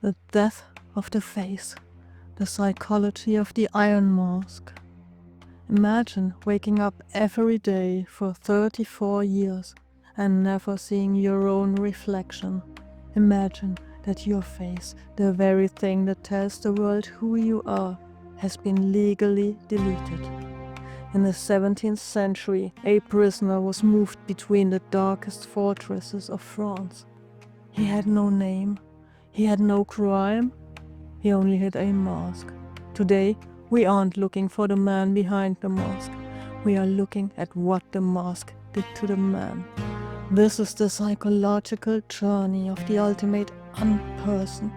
The death of the face, the psychology of the iron mask. Imagine waking up every day for 34 years and never seeing your own reflection. Imagine that your face, the very thing that tells the world who you are, has been legally deleted. In the 17th century, a prisoner was moved between the darkest fortresses of France. He had no name, he had no crime, he only had a mask. Today, we aren't looking for the man behind the mask. We are looking at what the mask did to the man. This is the psychological journey of the ultimate unperson.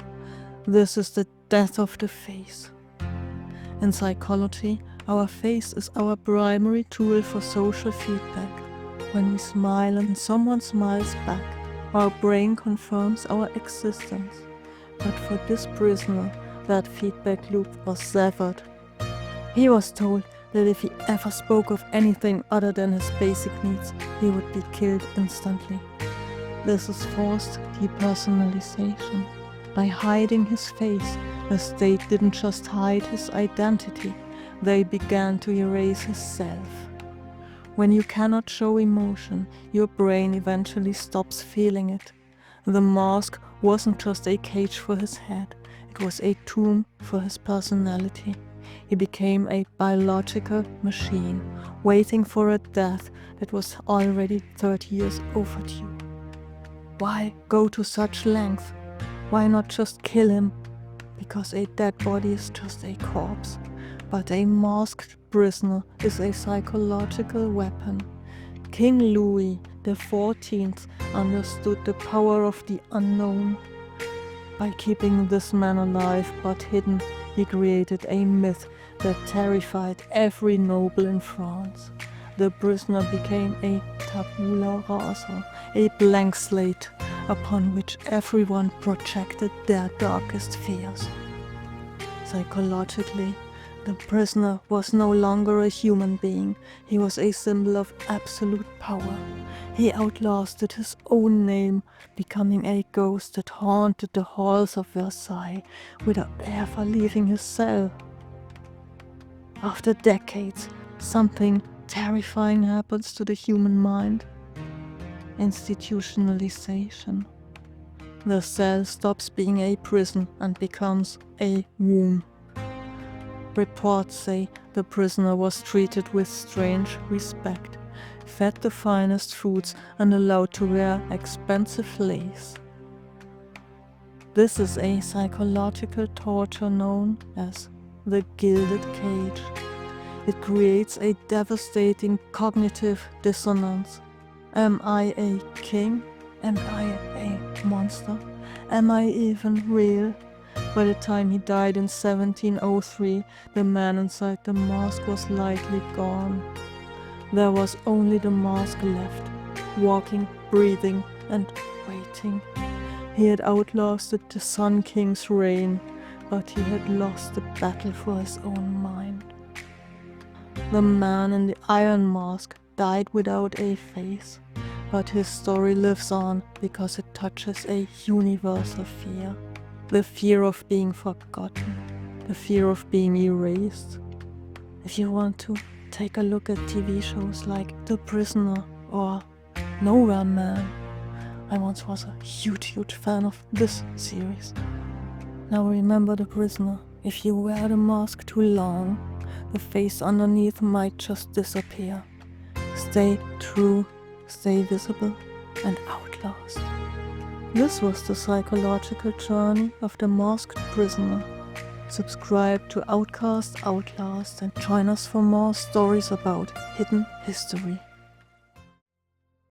This is the death of the face. In psychology, our face is our primary tool for social feedback. When we smile and someone smiles back, our brain confirms our existence. But for this prisoner, that feedback loop was severed. He was told that if he ever spoke of anything other than his basic needs, he would be killed instantly. This is forced depersonalization. By hiding his face, the state didn't just hide his identity, they began to erase his self. When you cannot show emotion, your brain eventually stops feeling it. The mask wasn't just a cage for his head, it was a tomb for his personality. He became a biological machine, waiting for a death that was already 30 years overdue. Why go to such length? Why not just kill him? Because a dead body is just a corpse. But a masked prisoner is a psychological weapon. King Louis XIV understood the power of the unknown. By keeping this man alive but hidden, he created a myth that terrified every noble in France. The prisoner became a tabula rasa, a blank slate upon which everyone projected their darkest fears. Psychologically, the prisoner was no longer a human being, he was a symbol of absolute power. He outlasted his own name, becoming a ghost that haunted the halls of Versailles without ever leaving his cell. After decades, something terrifying happens to the human mind. Institutionalization. The cell stops being a prison and becomes a womb. Reports say the prisoner was treated with strange respect, fed the finest foods and allowed to wear expensive lace. This is a psychological torture known as the gilded cage. It creates a devastating cognitive dissonance. Am I a king? Am I a monster? Am I even real? By the time he died in 1703, the man inside the mask was likely gone. There was only the mask left, walking, breathing, and waiting. He had outlasted the Sun King's reign, but he had lost the battle for his own mind. The man in the iron mask died without a face, but his story lives on because it touches a universal fear. The fear of being forgotten, the fear of being erased. If you want to, take a look at TV shows like The Prisoner or Nowhere Man. I once was a huge fan of this series. Now remember the prisoner. If you wear the mask too long, the face underneath might just disappear. Stay true, stay visible, and outlast. This was the psychological journey of the masked prisoner. Subscribe to Outcast Outlast and join us for more stories about hidden history.